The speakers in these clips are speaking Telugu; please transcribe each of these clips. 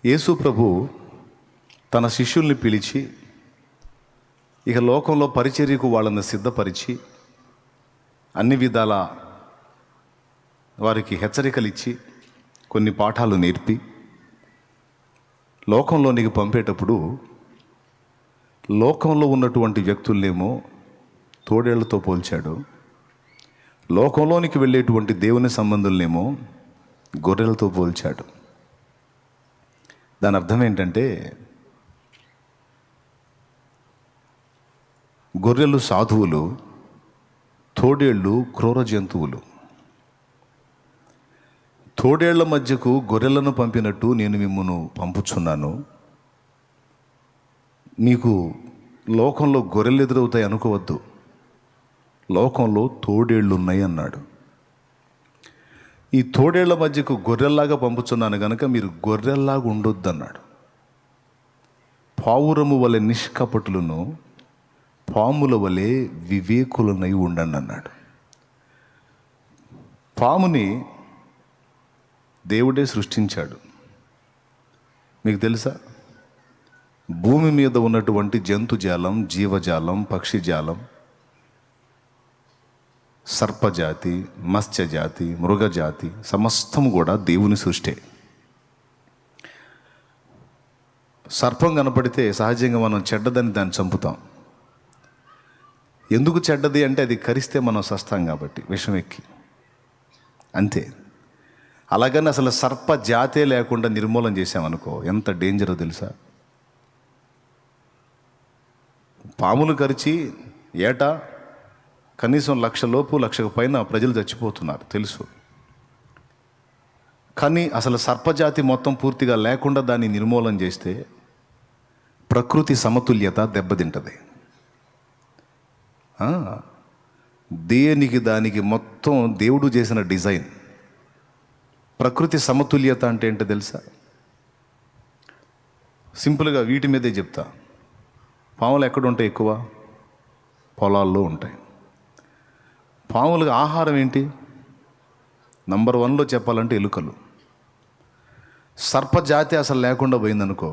యేసు ప్రభు తన శిష్యుల్ని పిలిచి ఇక లోకంలో పరిచర్యకు వాళ్ళని సిద్ధపరిచి అన్ని విధాల వారికి హెచ్చరికలు ఇచ్చి కొన్ని పాఠాలు నేర్పి లోకంలోనికి పంపేటప్పుడు లోకంలో ఉన్నటువంటి వ్యక్తులనేమో తోడేళ్లతో పోల్చాడు, లోకంలోనికి వెళ్ళేటువంటి దేవుని సంబంధులనేమో గొర్రెలతో పోల్చాడు. దాని అర్థం ఏంటంటే గొర్రెలు సాధువులు, తోడేళ్ళు క్రూర జంతువులు. తోడేళ్ల మధ్యకు గొర్రెలను పంపినట్టు నేను మిమ్మును పంపుచున్నాను. మీకు లోకంలో గొర్రెలు ఎదురవుతాయి అనుకోవద్దు, లోకంలో తోడేళ్ళు ఉన్నాయి అన్నాడు. ఈ తోడేళ్ల మధ్యకు గొర్రెల్లాగా పంపుచున్నాను కనుక మీరు గొర్రెల్లాగా ఉండొద్దు అన్నాడు. పావురము వలె నిష్కపటులను, పాముల వలె వివేకులనై ఉండండి అన్నాడు. పాముని దేవుడే సృష్టించాడు. మీకు తెలుసా, భూమి మీద ఉన్నటువంటి జంతుజాలం, జీవజాలం, పక్షిజాలం, సర్పజాతి, మత్స్యజాతి, మృగజాతి సమస్తం కూడా దేవుని సృష్టే. సర్పం కనపడితే సహజంగా మనం చెడ్డదని దాన్ని చంపుతాం. ఎందుకు చెడ్డది అంటే అది కరిస్తే మనం సస్తాం కాబట్టి, విషం ఎక్కి, అంతే. అలాగని అసలు సర్ప జాతే లేకుండా నిర్మూలన చేసామనుకో ఎంత డేంజరో తెలుసా. పాములు కరిచి ఏటా కనీసం 1,00,000 లోపు 1,00,000 పైన ప్రజలు చచ్చిపోతున్నారు తెలుసు. కానీ అసలు సర్పజాతి మొత్తం పూర్తిగా లేకుండా దాన్ని నిర్మూలన చేస్తే ప్రకృతి సమతుల్యత దెబ్బతింటది. దేనికి దానికి మొత్తం దేవుడు చేసిన డిజైన్. ప్రకృతి సమతుల్యత అంటే ఏంటో తెలుసా? సింపుల్గా వీటి మీదే చెప్తా. పాములు ఎక్కడ ఉంటాయి? ఎక్కువ పొలాల్లో ఉంటాయి. పాములకు ఆహారం ఏంటి? నంబర్ 1లో చెప్పాలంటే ఎలుకలు. సర్పజాతి అసలు లేకుండా పోయిందనుకో,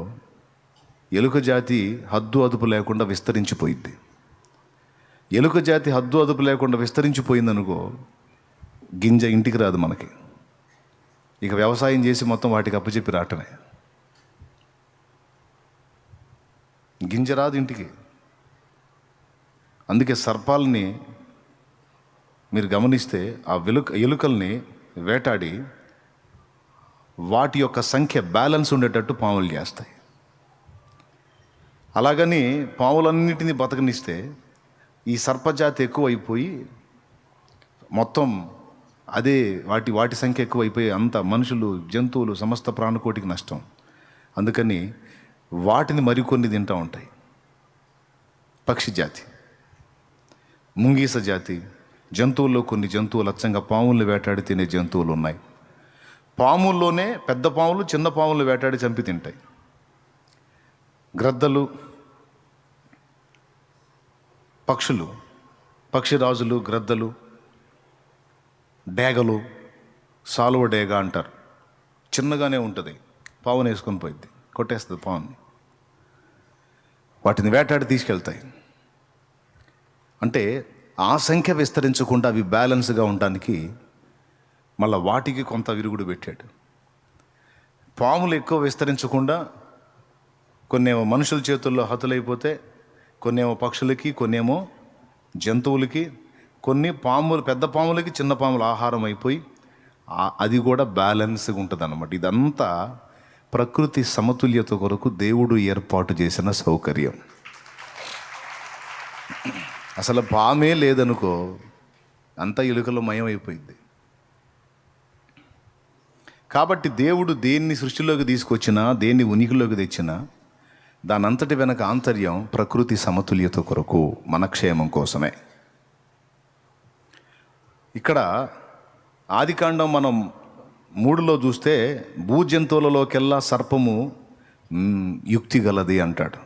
ఎలుక జాతి హద్దు అదుపు లేకుండా విస్తరించిపోయింది. ఎలుక జాతి హద్దు అదుపు లేకుండా విస్తరించిపోయిందనుకో, గింజ ఇంటికి రాదు మనకి. ఇక వ్యవసాయం చేసి మొత్తం వాటికి అప్పచెప్పి రావటమే. గింజ రాదు ఇంటికి. అందుకే సర్పాలని మీరు గమనిస్తే ఆ ఎలుకల్ని వేటాడి వాటి యొక్క సంఖ్య బ్యాలెన్స్ ఉండేటట్టు పాములు చేస్తాయి. అలాగని పాములన్నిటినీ బతకనిస్తే ఈ సర్పజాతి ఎక్కువైపోయి మొత్తం అదే వాటి సంఖ్య ఎక్కువైపోయి అంత మనుషులు, జంతువులు, సమస్త ప్రాణకోటికి నష్టం. అందుకని వాటిని మరికొన్ని తింటూ ఉంటాయి. పక్షి జాతి, ముంగీస జాతి, జంతువుల్లో కొన్ని జంతువులు అచ్చంగా పాములను వేటాడి తినే జంతువులు ఉన్నాయి. పాముల్లోనే పెద్ద పాములు, చిన్న పాములు వేటాడి చంపి తింటాయి. గ్రద్దలు, పక్షులు, పక్షిరాజులు, గ్రద్దలు, డేగలు, సాలువ డేగ అంటారు. చిన్నగానే ఉంటుంది, పావును వేసుకొని పోయింది, కొట్టేస్తుంది పావుని. వాటిని వేటాడి తీసుకెళ్తాయి. అంటే ఆ సంఖ్య విస్తరించకుండా అవి బ్యాలెన్స్గా ఉండడానికి మళ్ళీ వాటికి కొంత విరుగుడు పెట్టాడు. పాములు ఎక్కువ విస్తరించకుండా కొన్నేమో మనుషుల చేతుల్లో హతులైపోతే, కొన్నేమో పక్షులకి, కొన్నేమో జంతువులకి, కొన్ని పాములు, పెద్ద పాములకి చిన్న పాములు ఆహారం అయిపోయి అది కూడా బ్యాలెన్స్గా ఉంటుంది అన్నమాట. ఇదంతా ప్రకృతి సమతుల్యత కొరకు దేవుడు ఏర్పాటు చేసిన సౌకర్యం. అసలు పామే లేదనుకో, అంతా ఎలుకలో మయం అయిపోయింది. కాబట్టి దేవుడు దేన్ని సృష్టిలోకి తీసుకొచ్చినా, దేన్ని ఉనికిలోకి తెచ్చినా దాని అంతటి వెనక ఆంతర్యం ప్రకృతి సమతుల్యత కొరకు, మన క్షేమం కోసమే. ఇక్కడ ఆదికాండం మనం 3లో చూస్తే భూజంతువులలోకెల్లా సర్పము యుక్తి గలది అంటాడు,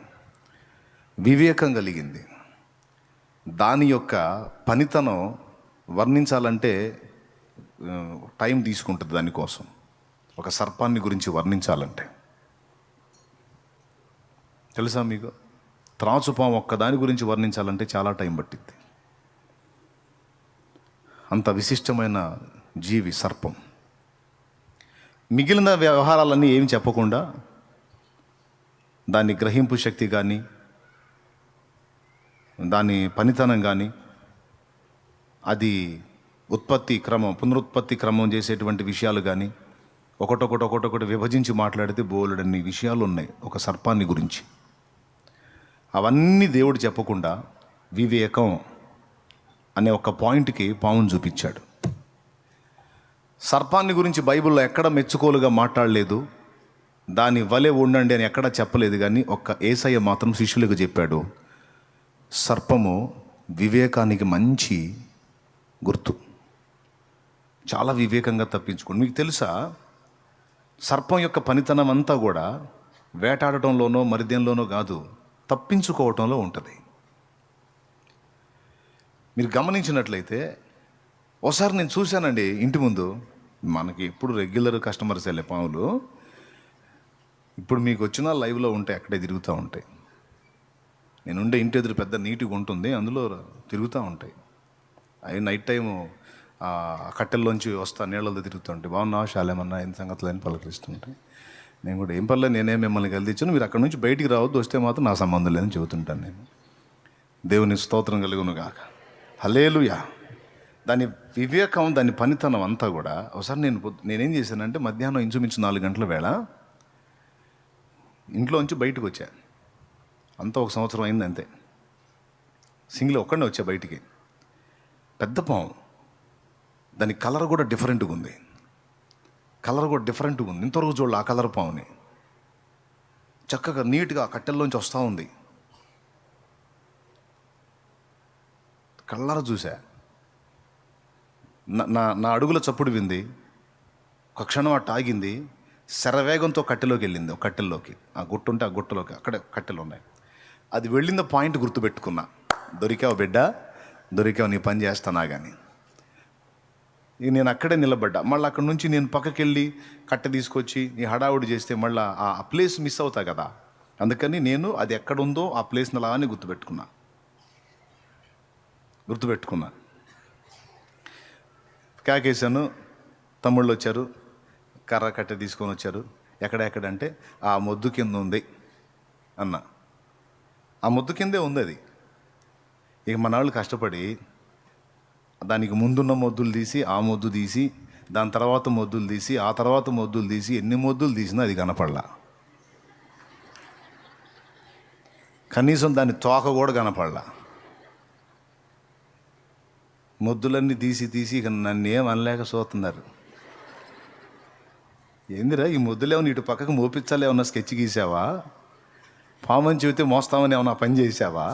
వివేకం కలిగింది. దాని యొక్క పనితనం వర్ణించాలంటే టైం తీసుకుంటుంది. దానికోసం ఒక సర్పాన్ని గురించి వర్ణించాలంటే తెలుసా మీకు? త్రాచుపాము ఒక్క దాని గురించి వర్ణించాలంటే చాలా టైం పట్టింది. అంత విశిష్టమైన జీవి సర్పం. మిగిలిన వ్యవహారాలన్నీ ఏమి చెప్పకుండా దాని గ్రహింపు శక్తి కానీ, దాని పనితనం కానీ, అది పునరుత్పత్తి క్రమం చేసేటువంటి విషయాలు కానీ, ఒకటొకటి విభజించి మాట్లాడితే బోలెడన్ని విషయాలు ఉన్నాయి ఒక సర్పాన్ని గురించి. అవన్నీ దేవుడు చెప్పకుండా వివేకం అనే ఒక పాయింట్కి పామును చూపించాడు. సర్పాన్ని గురించి బైబిల్లో ఎక్కడ మెచ్చుకోలుగా మాట్లాడలేదు, దాని వలె ఉండండి అని ఎక్కడా చెప్పలేదు. కానీ ఒక్క యేసయ్య మాత్రం శిష్యులకు చెప్పాడు, సర్పము వివేకానికి మంచి గుర్తు, చాలా వివేకంగా తప్పించుకోండి. మీకు తెలుసా, సర్పం యొక్క పనితనం అంతా కూడా వేటాడటంలోనో మరిదేంలోనో కాదు, తప్పించుకోవటంలో ఉంటుంది. మీరు గమనించినట్లయితే ఒకసారి నేను చూశానండి ఇంటి ముందు. మనకి ఎప్పుడు రెగ్యులర్ కస్టమర్స్ వెళ్ళే పాములు ఇప్పుడు మీకు వచ్చిన లైవ్లో ఉంటాయి, అక్కడే తిరుగుతూ ఉంటాయి. నేను ఉండే ఇంటి ఎదురు పెద్ద నీట్గా ఉంటుంది, అందులో తిరుగుతూ ఉంటాయి. అవి నైట్ టైము కట్టెల్లోంచి వస్తా నీళ్ళలో తిరుగుతుంటాయి. బాగున్నా శాలేమన్నా ఏం సంగతులు అని పలకరిస్తుంటాయి. నేను కూడా ఏం పర్లేదు, నేనే మిమ్మల్ని కలిదించాను, మీరు అక్కడ నుంచి బయటికి రావద్దు, వస్తే మాత్రం నా సంబంధం లేదని చెబుతుంటాను. నేను దేవుని స్తోత్రం కలుగును గాక. హల్లెలూయా. దాని వివేకం, దాని పనితనం అంతా కూడా. ఒకసారి నేనేం చేశానంటే మధ్యాహ్నం ఇంచుమించు 4 గంటల వేళ ఇంట్లోంచి బయటకు వచ్చా. అంతా 1 సంవత్సరం అయింది అంతే. సింగిల్ ఒక్కడే వచ్చా బయటికి. పెద్ద పాము, దాని కలర్ కూడా డిఫరెంట్గా ఉంది. ఇంతవరకు చూడాలి ఆ కలర్ పాముని. చక్కగా నీట్గా కట్టెల్లోంచి వస్తూ ఉంది. కళ్ళారా చూసా. నా అడుగుల చప్పుడు వింది. ఒక క్షణం అట్ట ఆగింది, శరవేగంతో కట్టెలోకి వెళ్ళింది. ఒక కట్టెల్లోకి, ఆ గుట్టు ఉంటే ఆ గుట్టలోకి, అక్కడే కట్టెలు ఉన్నాయి. అది వెళ్ళిన పాయింట్ గుర్తుపెట్టుకున్నా, దొరికావు బిడ్డ, దొరికావు, నీ పని చేస్తానా కానీ. ఇక నేను అక్కడే నిలబడ్డా. మళ్ళీ అక్కడి నుంచి నేను పక్కకి వెళ్ళి కట్టె తీసుకొచ్చి నీ హడావుడి చేస్తే మళ్ళీ ఆ ప్లేస్ మిస్ అవుతా కదా. అందుకని నేను అది ఎక్కడుందో ఆ ప్లేస్ని అలానే గుర్తుపెట్టుకున్నా. కేకేశాను. తమ్ముళ్ళు వచ్చారు, కర్ర కట్టె తీసుకొని వచ్చారు. ఎక్కడంటే ఆ మొద్దు కింద ఉంది అన్న. ఆ మొద్దు కిందే ఉంది అది. ఇక మన వాళ్ళు కష్టపడి దానికి ముందున్న మొద్దులు తీసి, ఆ మొద్దు తీసి, దాని తర్వాత మొద్దులు తీసి, ఆ తర్వాత మొద్దులు తీసి, ఎన్ని మొద్దులు తీసినా అది కనపడలా. కనీసం దాని తోక కూడా కనపడలా. మొద్దులన్నీ తీసి ఇక నన్ను ఏం అనలేక చూస్తున్నారు. ఏందిరా ఈ మొద్దులేమన్నా ఇటు పక్కకు మోపించాలి, ఏమన్నా స్కెచ్ గీసావా? పాము అని చెబితే మోస్తామని ఏమన్నా పని చేసావా?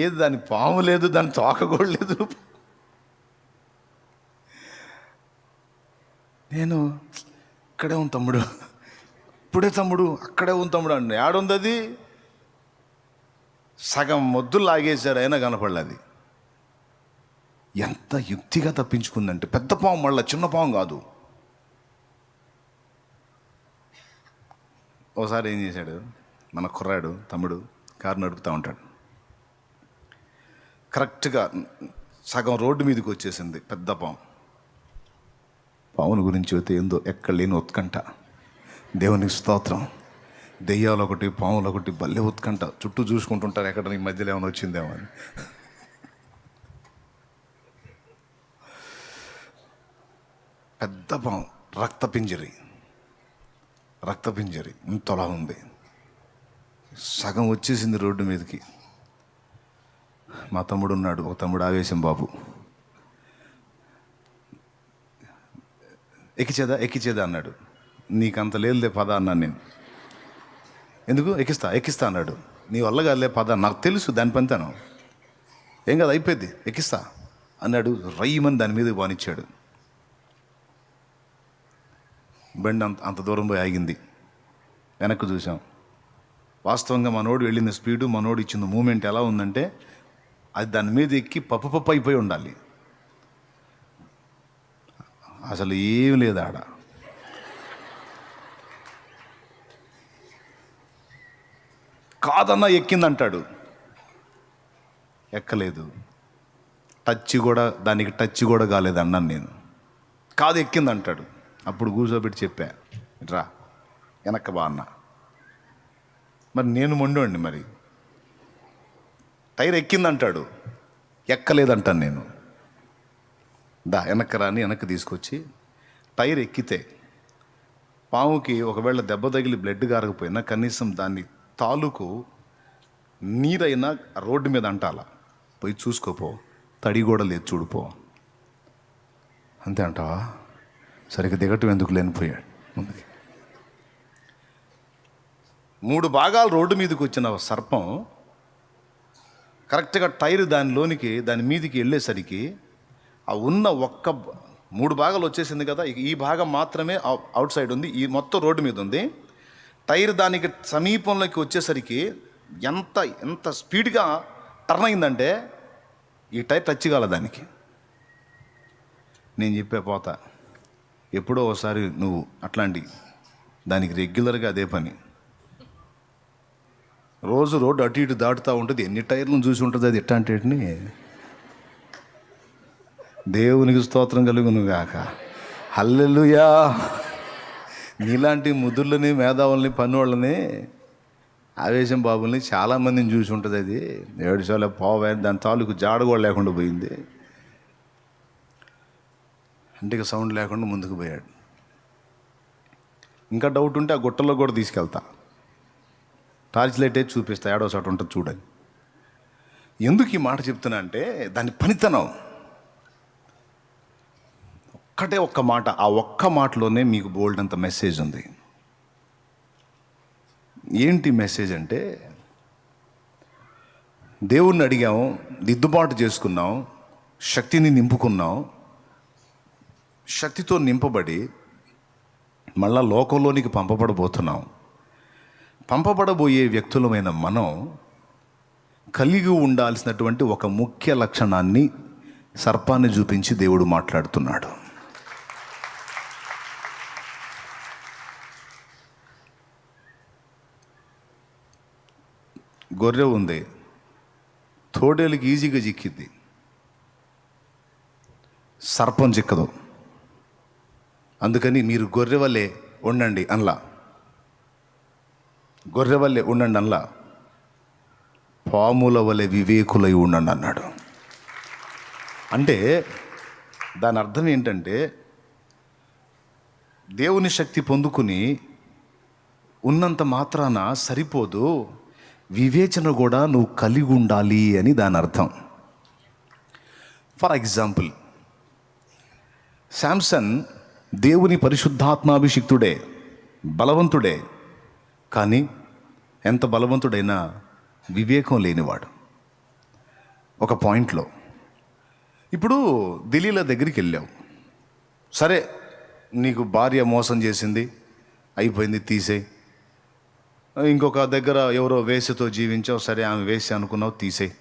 ఏది దాని పాము లేదు, దాని తోక కూడా లేదు. నేను ఇక్కడే ఉంది తమ్ముడు, ఇప్పుడే తమ్ముడు, అక్కడే ఉంది తమ్ముడు అన్న. ఏడుంది అది? సగం మొద్దులు లాగేశారు, అయినా కనపడలేదు. ఎంత యుక్తిగా తప్పించుకుందంటే, పెద్ద పాము, మళ్ళీ చిన్న పాము కాదు. ఓసారి ఏం చేశాడు, మన కుర్రాడు తమ్ముడు కారు నడుపుతూ ఉంటాడు. కరెక్ట్గా సగం రోడ్డు మీదకి వచ్చేసింది పెద్ద పాము. పాముని గురించి అయితే ఏందో ఎక్కడ లేని ఉత్కంఠ. దేవునికి స్తోత్రం. దెయ్యాలు ఒకటి, పాములు ఒకటి, భలే ఉత్కంఠ. చుట్టూ చూసుకుంటుంటారు ఎక్కడ నీ మధ్యలో ఏమైనా వచ్చిందేమో అని. పెద్ద పాము, రక్తపింజరి ఇంతలా ఉంది. సగం వచ్చేసింది రోడ్డు మీదకి. మా తమ్ముడు ఉన్నాడు, ఒక తమ్ముడు ఆవేశం బాబు. ఎక్కిచేదా అన్నాడు. నీకంత లేదులే పద అన్నాను నేను. ఎందుకు? ఎక్కిస్తా అన్నాడు. నీ వల్ల కాదులే పద, నాకు తెలుసు దాని పనితనం, ఏం కాదు అయిపోయింది, ఎక్కిస్తా అన్నాడు. రయ్యమని దాని మీద బానిచ్చాడు. బండి అంత దూరం పోయి ఆగింది. వెనక్కి చూసాం. వాస్తవంగా మనోడు వెళ్ళిన స్పీడు, మనోడు ఇచ్చిన మూమెంట్ ఎలా ఉందంటే, అది దాని మీద ఎక్కి పప్పు అయిపోయి ఉండాలి. అసలు ఏం లేదు ఆడ. కాదన్నా ఎక్కిందంటాడు, ఎక్కలేదు. దానికి టచ్ కూడా కాలేదన్నాను నేను. కాదు ఎక్కిందంటాడు. అప్పుడు కూర్చోబెట్టి చెప్పా, రా వెనక్కి బా అన్న. మరి నేను మొండోండి, మరి టైర్ ఎక్కిందంటాడు, ఎక్కలేదంటాను నేను. వెనక్కి రాని వెనక్కి తీసుకొచ్చి టైర్ ఎక్కితే పాముకి ఒకవేళ దెబ్బ తగిలి బ్లడ్ కారకపోయినా కనీసం దాన్ని తాలూకు నీరైనా రోడ్డు మీద అంటాల, పోయి చూసుకోపో, తడి కూడా లేదు చూడుపో. అంతే అంటావా? సరిగ్గా దిగటం ఎందుకు లేనిపోయాడు ముందుకి. 3 భాగాలు రోడ్డు మీదకి వచ్చిన సర్పం కరెక్ట్గా టైర్ దాని మీదికి వెళ్ళేసరికి ఆ ఉన్న 3 భాగాలు వచ్చేసింది కదా, ఈ భాగం మాత్రమే అవుట్ సైడ్ ఉంది, ఈ మొత్తం రోడ్డు మీద ఉంది. టైర్ దానికి సమీపంలోకి వచ్చేసరికి ఎంత స్పీడ్గా టర్న్ అయిందంటే ఈ టైర్ టచ్ కాల దానికి. నేను చెప్పే పోతా, ఎప్పుడో ఒకసారి నువ్వు అట్లాంటి దానికి రెగ్యులర్గా అదే పని. రోజు రోడ్డు అటు ఇటు దాటుతూ ఉంటుంది, ఎన్ని టైర్లను చూసి ఉంటుంది అది ఎట్లాంటిని. దేవునికి స్తోత్రం కలుగును గాక. హల్లెలూయా. నీలాంటి ముదుర్లని, మేధావుల్ని, పన్నువాళ్ళని, ఆవేశం బాబుల్ని చాలామందిని చూసి ఉంటుంది. అది 7 సార్లు పోవాలి, దాని తాలూకు జాడ కూడా లేకుండా పోయింది. ఇంటికి సౌండ్ లేకుండా ముందుకు పోయాడు. ఇంకా డౌట్ ఉంటే ఆ గుట్టలో కూడా తీసుకెళ్తా, టార్చ్ లైట్ అయితే చూపిస్తా, ఏడో చోట ఉంటుంది చూడండి. ఎందుకు ఈ మాట చెప్తున్నా అంటే దాని పనితనం. ఒక్క మాట, ఆ ఒక్క మాటలోనే మీకు బోల్డ్ అంత మెసేజ్ ఉంది. ఏంటి మెసేజ్ అంటే, దేవుణ్ణి అడిగాం, దిద్దుబాటు చేసుకున్నాం, శక్తిని నింపుకున్నాం, శక్తితో నింపబడి మళ్ళా లోకంలోనికి పంపబడబోతున్నాం. పంపబడబోయే వ్యక్తులమైన మనం కలిగి ఉండాల్సినటువంటి ఒక ముఖ్య లక్షణాన్ని సర్పాన్ని చూపించి దేవుడు మాట్లాడుతున్నాడు. గొర్రె ఉంది, తోడేలుకి ఈజీగా చిక్కిద్ది, సర్పం చిక్కదు. అందుకని మీరు గొర్రె వల్లే ఉండండి అనలా, గొర్రె వల్లే ఉండండి అనలా, పాముల వలె వివేకులై ఉండండి అన్నాడు. అంటే దాని అర్థం ఏంటంటే, దేవుని శక్తి పొందుకుని ఉన్నంత మాత్రాన సరిపోదు, వివేచన కూడా నువ్వు కలిగి ఉండాలి అని దాని అర్థం. ఫర్ ఎగ్జాంపుల్, శాంసన్ దేవుని పరిశుద్ధాత్మాభిషిక్తుడే, బలవంతుడే, కానీ ఎంత బలవంతుడైనా వివేకం లేనివాడు ఒక పాయింట్లో. ఇప్పుడు దిలీలా దగ్గరికి వెళ్ళావు, సరే నీకు భార్య మోసం చేసింది, అయిపోయింది, తీసేయి. ఇంకొక దగ్గర ఎవరో వేశ్యతో జీవించావు, సరే ఆమె వేశ్య అనుకున్నావు, తీసేయి.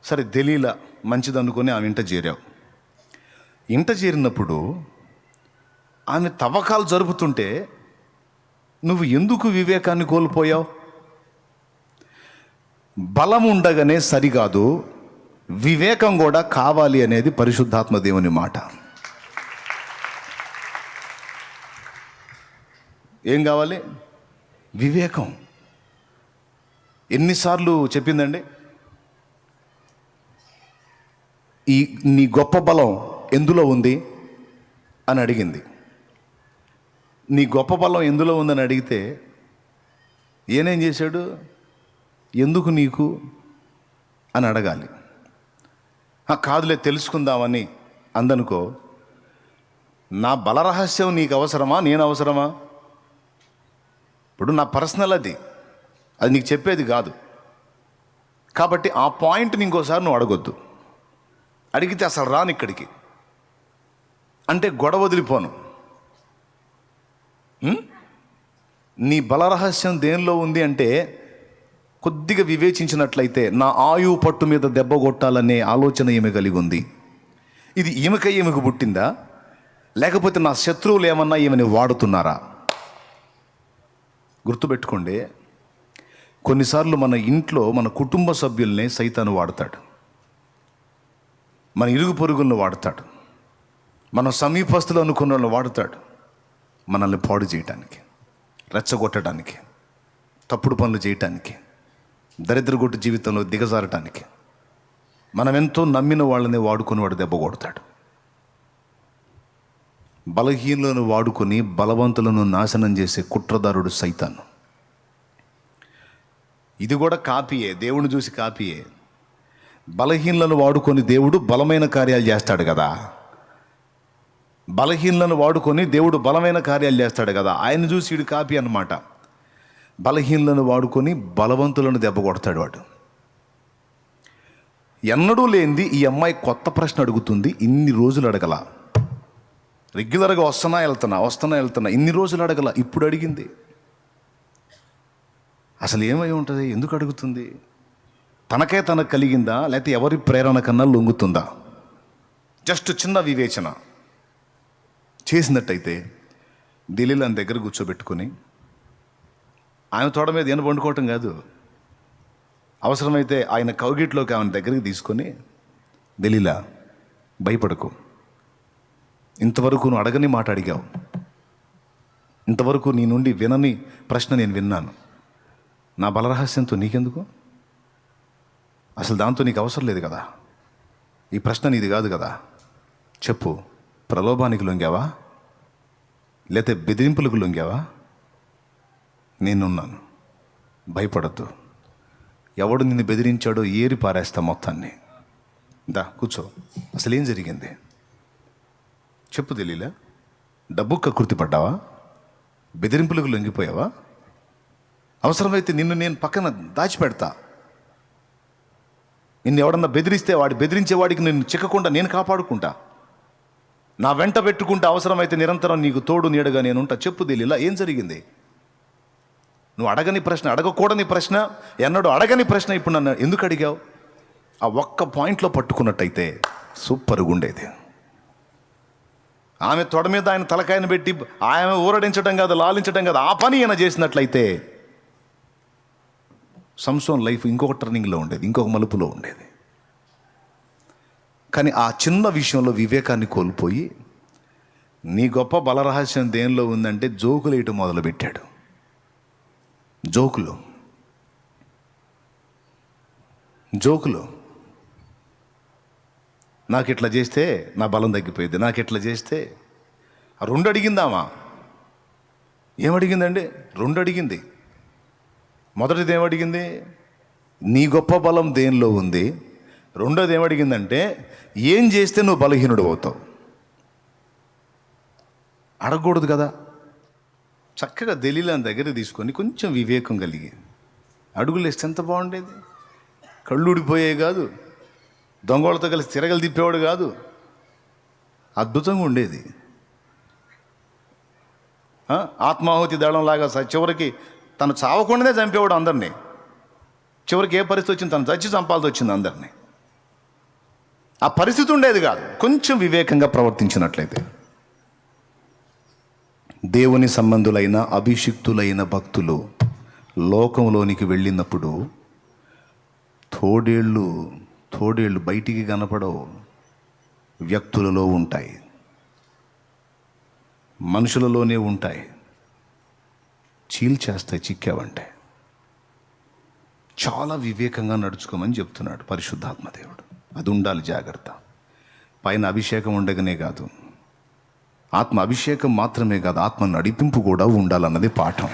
సరే దిలీలా మంచిది అనుకుని ఆమె ఇంట చేరావు. ఇంట చేరినప్పుడు ఆమె తవ్వకాలు జరుపుతుంటే నువ్వు ఎందుకు వివేకాన్ని కోల్పోయావు? బలం ఉండగానే సరికాదు, వివేకం కూడా కావాలి అనేది పరిశుద్ధాత్మ దేవుని మాట. ఏం కావాలి? వివేకం. ఎన్నిసార్లు చెప్పిందండి, నీ గొప్ప బలం ఎందులో ఉంది అని అడిగింది. నీ గొప్ప బలం ఎందులో ఉందని అడిగితే ఏనేం చేశాడు? ఎందుకు నీకు అని అడగాలి. కాదులే తెలుసుకుందామని అందనుకో, నా బలరహస్యం నీకు అవసరమా, నేను అవసరమా? ఇప్పుడు నా పర్సనల్ అది నీకు చెప్పేది కాదు. కాబట్టి ఆ పాయింట్ని ఇంకోసారి నువ్వు అడగొద్దు. అడిగితే అసలు రాను ఇక్కడికి అంటే గొడవ వదిలిపోను. నీ బలరహస్యం దేనిలో ఉంది అంటే, కొద్దిగా వివేచించినట్లయితే నా ఆయువు పట్టు మీద దెబ్బ కొట్టాలనే ఆలోచన ఈమె కలిగి ఉంది. ఇది ఈమెకు పుట్టిందా, లేకపోతే నా శత్రువులు ఏమన్నా ఈమెని వాడుతున్నారా? గుర్తుపెట్టుకోండి, కొన్నిసార్లు మన ఇంట్లో మన కుటుంబ సభ్యుల్నే సైతాను వాడతాడు, మన ఇరుగు పొరుగులను వాడతాడు, మన సమీపస్తులు అనుకున్న వాళ్ళని వాడతాడు, మనల్ని పాడు చేయటానికి, రెచ్చగొట్టడానికి, తప్పుడు పనులు చేయటానికి, దరిద్రగొట్టు జీవితంలో దిగజారటానికి. మనం ఎంతో నమ్మిన వాళ్ళని వాడుకొని వాడు దెబ్బ కొడతాడు. బలహీనులను వాడుకొని బలవంతులను నాశనం చేసే కుట్రదారుడు సైతాను. ఇది కూడా కాపీయే, దేవుని చూసి కాపీయే. బలహీనులను వాడుకొని దేవుడు బలమైన కార్యాలు చేస్తాడు కదా. బలహీనులను వాడుకొని దేవుడు బలమైన కార్యాలు చేస్తాడు కదా. ఆయన చూసి వీడు కాపీ అన్నమాట. బలహీనులను వాడుకొని బలవంతులను దెబ్బ కొడతాడు వాడు. ఎన్నడూ లేనిది ఈ అమ్మాయి కొత్త ప్రశ్న అడుగుతుంది. ఇన్ని రోజులు అడగల, రెగ్యులర్గా వస్తున్నా వెళ్తున్నా, ఇన్ని రోజులు అడగల, ఇప్పుడు అడిగింది. అసలు ఏమై ఉంటుంది? ఎందుకు అడుగుతుంది? తనకు కలిగిందా, లేకపోతే ఎవరి ప్రేరణ కన్నా లొంగుతుందా? జస్ట్ చిన్న వివేచన చేసినట్టయితే దిలీలాని దగ్గర కూర్చోబెట్టుకొని, ఆయన తోడ మీద ఈయన వండుకోవటం కాదు, అవసరమైతే ఆయన కౌగిట్లోకి ఆయన దగ్గరికి తీసుకొని, దలీలా భయపడకు, ఇంతవరకు నువ్వు అడగని మాట అడిగావు, ఇంతవరకు నీ నుండి వినని ప్రశ్న నేను విన్నాను, నా బలరహస్యంతో నీకెందుకు? అసలు దాంతో నీకు అవసరం లేదు కదా, ఈ ప్రశ్న నీది కాదు కదా. చెప్పు, ప్రలోభానికి లొంగావా, లేతే బెదిరింపులకు లొంగావా? నేనున్నాను, భయపడద్దు. ఎవడు నిన్ను బెదిరించాడో ఏరి పారేస్తా మొత్తాన్ని. దా కూర్చో, అసలు ఏం జరిగింది చెప్పు. దలీలా, డబ్బు కకృతి పడ్డావా? బెదిరింపులకు లొంగిపోయావా? అవసరమైతే నిన్ను నేను పక్కన దాచిపెడతా. నిన్ను ఎవడన్నా బెదిరిస్తే బెదిరించేవాడికి నిన్ను చిక్కకుండా నేను కాపాడుకుంటా, నా వెంట పెట్టుకుంటా. అవసరమైతే నిరంతరం నీకు తోడు నీడగా నేనుంటా. చెప్పు దలీలా, ఏం జరిగింది? నువ్వు అడగని ప్రశ్న, అడగకూడని ప్రశ్న, ఎన్నడూ అడగని ప్రశ్న ఇప్పుడు నన్ను ఎందుకు అడిగావు? ఆ ఒక్క పాయింట్లో పట్టుకున్నట్టయితే సూపర్గా ఉండేది. ఆమె తొడ మీద ఆయన తలకాయను పెట్టి ఆమె ఊరడించడం కాదు, లాలించడం కాదు, ఆ పని ఈయన చేసినట్లయితే సంసోన్ లైఫ్ ఇంకొక టర్నింగ్లో ఉండేది, ఇంకొక మలుపులో ఉండేది. కానీ ఆ చిన్న విషయంలో వివేకాన్ని కోల్పోయి, నీ గొప్ప బలరహస్యం దేనిలో ఉందంటే జోకులు వేయటం మొదలుపెట్టాడు. జోకులు నాకు ఇట్లా చేస్తే నా బలం తగ్గిపోయింది, నాకు ఇట్లా చేస్తే. రెండు అడిగిందామా? ఏమడిగిందండి? రెండు అడిగింది. మొదటిది ఏమడిగింది? నీ గొప్ప బలం దేనిలో ఉంది. రెండోది ఏమడిగిందంటే, ఏం చేస్తే నువ్వు బలహీనుడు అవుతావు. అడగకూడదు కదా. చక్కగా దలీలాని దగ్గర తీసుకొని కొంచెం వివేకం కలిగి అడుగులు వేస్తే ఎంత బాగుండేది. కళ్ళు ఊడిపోయేవి కాదు, దొంగలతో కలిసి తిరగలు తిప్పేవాడు కాదు, అద్భుతంగా ఉండేది. ఆత్మాహుతి దళంలాగా చివరికి తను చావకుండానే చంపేవాడు అందరినీ. చివరికి ఏ పరిస్థితి వచ్చింది? తను చచ్చి చంపాల్సి వచ్చింది అందరినీ. ఆ పరిస్థితి ఉండేది కాదు, కొంచెం వివేకంగా ప్రవర్తించినట్లయితే. దేవుని సంబంధులైన అభిషిక్తులైన భక్తులు లోకంలోనికి వెళ్ళినప్పుడు తోడేళ్ళు బయటికి కనపడవు, వ్యక్తులలో ఉంటాయి, మనుషులలోనే ఉంటాయి. చీల్చేస్తాయి చిక్కావంటే. చాలా వివేకంగా నడుచుకోమని చెప్తున్నాడు పరిశుద్ధాత్మ దేవుడు. అది ఉండాలి జాగ్రత్త. పైన అభిషేకం ఉండగానే కాదు, ఆత్మ అభిషేకం మాత్రమే కాదు, ఆత్మ నడిపింపు కూడా ఉండాలన్నది పాఠం.